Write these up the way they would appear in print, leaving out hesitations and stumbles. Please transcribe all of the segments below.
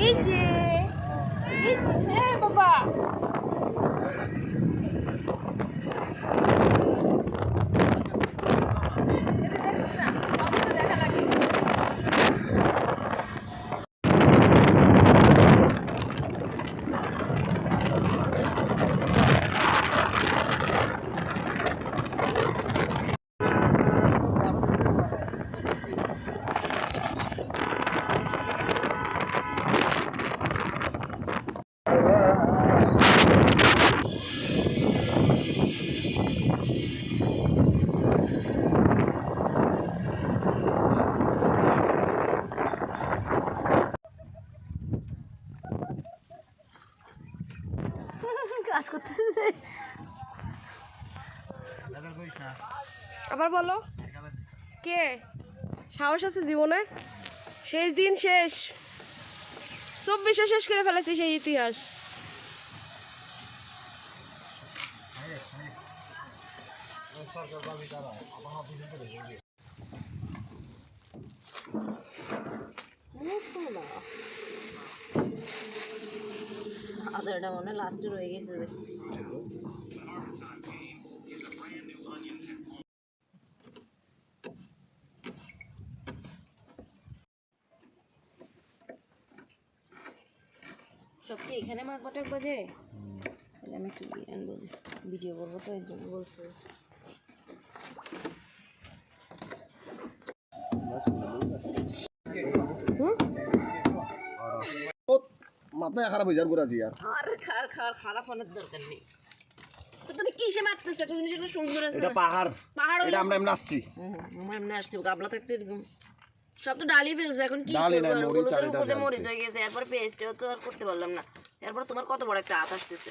এই যে হ্যাঁ বাবা কাজ করতেছে আবার বলো কে সাহস আছে জীবনে শেষ দিন শেষ 24-এ শেষ করে ফেলেছি সেই ইতিহাস আদারটা মনে লাস্টে রয়ে গেছে সব কি এখানে মাছ কটাক বাজে আমি একটু আনবো ভিডিও করবো তো এর জন্য বলছি মাথায় খারাপ হয়ে যার গোড়া আর খারাপ অনেক দরকার নেই তো তুমি কিসে মারতেছো একটা জিনিস একটা সুন্দর আছে এটা পাহাড় এটা আমরা এমনি আসছি আমরা এমনি আসছি গাবলা থাকতে এরকম সব তো ডালি ফেলছে এখন কি ডালি না মরিচ আর এটা মরিচ হয়ে গেছে এরপর পেস্টও তো আর করতে পারলাম না এরপর তোমার কত বড় একটা হাত আসতেছে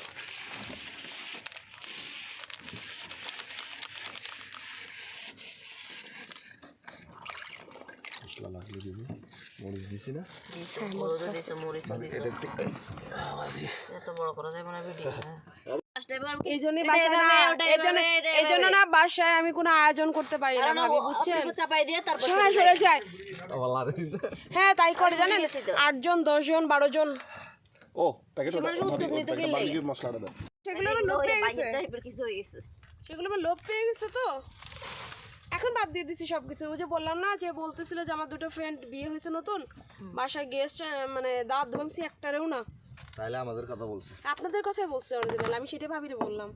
মশলা লাগলে দিবি মরিচ দিছি না এত বড় করা যাবে না ভিডিও এই জন্য না বাসায় আমি কোনো আয়োজন করতে পারি না ভাবি বুঝছেন চাপাই দিয়ে তারপর চলে যায় হ্যাঁ তাই করে জানেন 8 জন 10 জন 12 জন ও প্যাকেট মশলাটা দাও সেগুলো লোভ পেয়ে গেছে কিছু হয়ে গেছে সেগুলো লোভ পেয়ে গেছে তো এখন বাদ দিয়ে দিছি সবকিছু ওই যে বললাম না যে বলতেছিল যে আমার দুটো ফ্রেন্ড বিয়ে হয়েছে নতুন বাসায় গেস্ট মানে দাওয়াত দেবাম সে একটারেও না তাইলে আমাদের কথা বলছে আপনাদের কথাই বলছে অরিজিনাল আমি সেটা ভাবিরে বললাম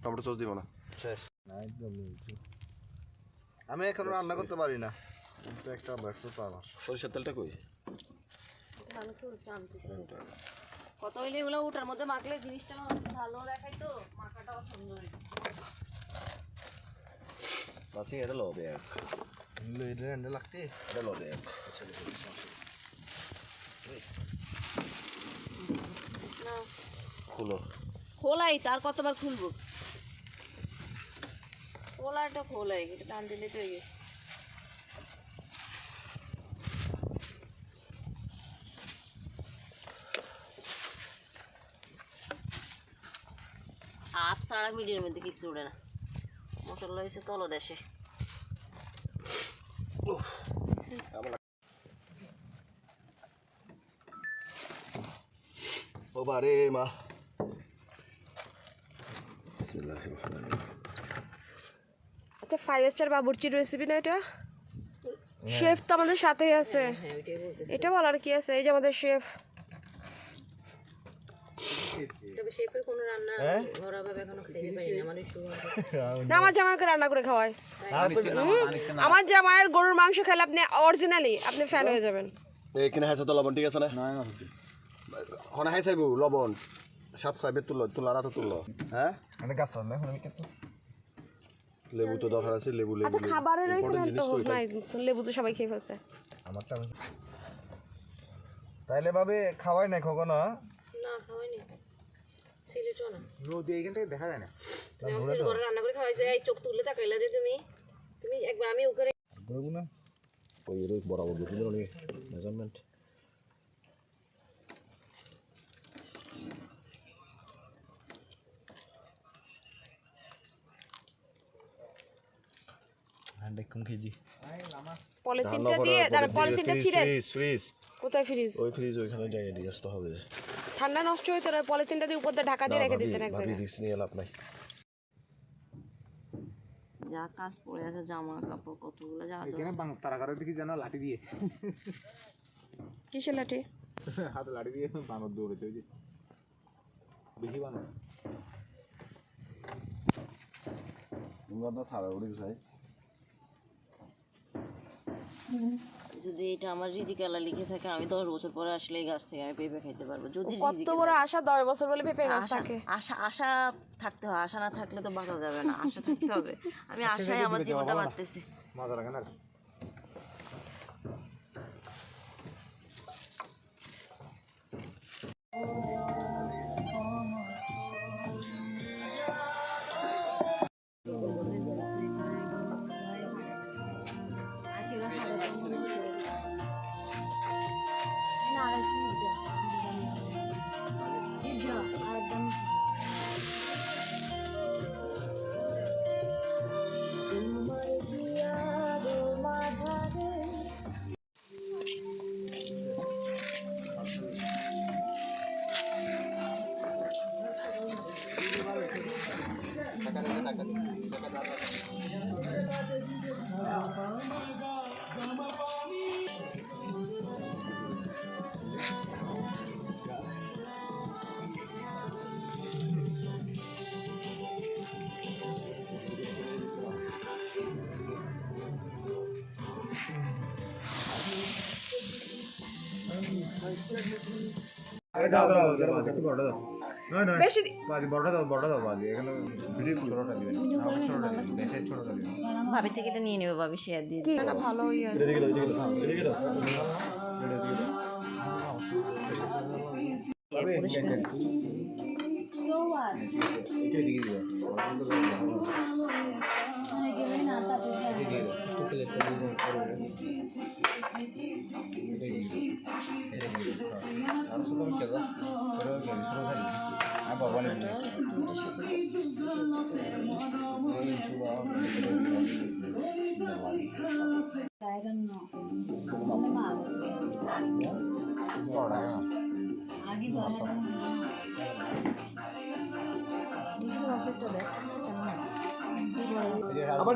টমেটো সস দিব না শেষ না একদম আমি এখন রান্না করতে পারি না কিন্তু একটা ব্যর্থ তো আমার সরিষার তেলটা কই ভালো করে আনতেছি কত হইলে এগুলো ওটার মধ্যে মাখলে জিনিসটা ভালো দেখাই তো মাখাটাও সুন্দর বাসি এটা লো দে লো এটা এন্ড লাগতে এটা লো দে খুলো খোলাই তার কতবার খুলবো খোলাটা খোলাই এটা টান দিলে তো হয়ে গেছে হাত ছাড়া ভিডিওর মধ্যে কিছু উঠে না মশলা হয়েছে তলদেশে ও বারে মা বিসমিল্লাহির রহমানির রহিম আচ্ছা 5 স্টার বাবুর্চির রেসিপি না এটা শেফ তো আমাদের সাথেই আছে এটা বলার কি আছে এই যে আমাদের শেফ তবে শেফের কোনো রান্না ঘরোয়াভাবে এখনো খেতে পারি না মানে না আমার জামাইকে রান্না করে খাওয়ায় আমার জামাইয়ের গরুর মাংস খেলে আপনি অরিজিনালি আপনি ফ্যান হয়ে যাবেন এইখানে হাইছে তো লবণ ঠিক আছে না না হন হাইছাইবো লবণ সাত সাইবে তুলো রাতে তুলো হ্যাঁ এটা গাছ না এখন আমি কত লেবু তো দরকার আছে লেবু আচ্ছা খাবারের ওইখানে তো নাই লেবু তো সবাই খেয়ে ফেলছে আমারটা তাইলে ভাবে খাওয়াই নাই কখনো না খাওয়াইনি সিলেটও না নদী এইখান থেকে দেখা যায় না আমাদের ঘরে রান্না করে খাওয়াইছে এই চোখ তুলে তাকাইলা যে তুমি একবার আমি ওকে বলবো না ওই রোজ বরাবর দুটো দিন অনেক মেজারমেন্ট হ্যান্ড কম কেজি পলিথিনটা দিয়ে দাঁড়া পলিথিনটা ছিঁড়ে ফ্রিজ কোথায় ফ্রিজ? ওই ফ্রিজ ওইখানে যাই নিয়ে আসতে হবে। ঠান্ডা নষ্ট হইতো না, পলিথিনটা দিয়ে উপর দিয়ে ঢাকা দিয়ে রেখে দিতেন এক ভাবি জায়গায়। রিস্ক নিয়ে লাভ নাই। যা কাজ পড়ে আছে, জামা কাপড় কতগুলো যা এখানে তারা করে দেখি যেন লাঠি দিয়ে কিসের লাঠি? হাতে লাঠি দিয়ে বানর দৌড়েছে ওই যে বেশি বানর যদি এটা আমার রিজিকালা লিখে থাকে, আমি 10 বছর পরে আসলে এই গাছ থেকে আমি পেঁপে খাইতে পারবো। যদি কত বড় আশা, 10 বছর বলে পেঁপে গাছ থাকে। আশা আশা থাকতে হয়, আশা না থাকলে তো বাঁচা যাবে না, আশা থাকতে হবে। আমি আশায় আমার জীবনটা বাঁচতেছি। মজা লাগে না বেশি ভাবি থেকে এটা নিয়ে নেবে, ভাবি শেয়ার দিয়ে কি না ভালো ইয়ে।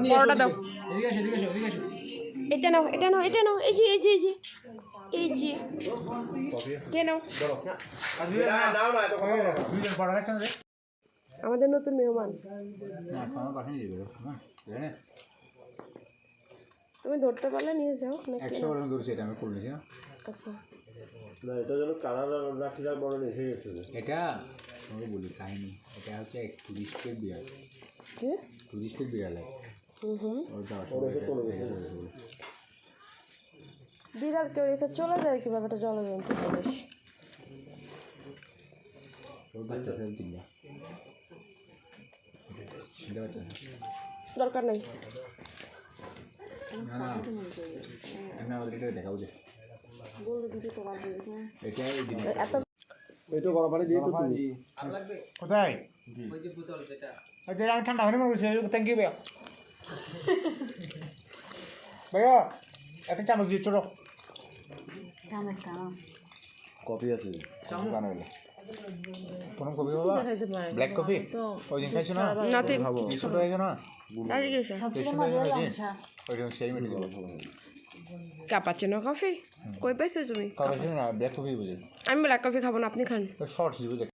বড়টা দাও। এটা নাও, এটা নাও, এটা নাও। এই যে এই যে এই যে এই যে কে নাও? আমাদের নতুন মেহমান। তুমি ধরতে পারলে নিয়ে যাও নাকি? আচ্ছা, না এটা যেন কালার রাখলে বড় এসে গেছে। এটা তোমাকে বলি কাহিনী, এটা হচ্ছে এক টুরিস্টের বিড়াল, কি? টুরিস্টের বিড়াল বিড়াল কেউ রেখে চলে যায় কিভাবে? এটা জলজন্তু জিনিস। ওর বাচ্চা সব কিনবা দরকার নেই। না না না ওদের এটা দেখাও যে এটা এই দিন এত এইটা গরম পানি দিয়ে তো তুমি কোথায় ওই যে বোতল যেটা আমি ঠান্ডা হয়ে মরছি। থ্যাংক ইউ ভাইয়া। ভাইয়া একটা চামচ দিয়ে ছোট কফি আছে কোন কফি বাবা? ব্ল্যাক কফি ওই দিন খাইছো না? নাথিং। ছোট হয়েছে না? আরে গেছে ওইরকম সেই মিটে দেবো। ক্যাপাচিনো কফি কই পাইছো তুমি? কফি না ব্ল্যাক কফি বুঝে আমি ব্ল্যাক কফি খাবো না, আপনি খান। শর্টস বুঝে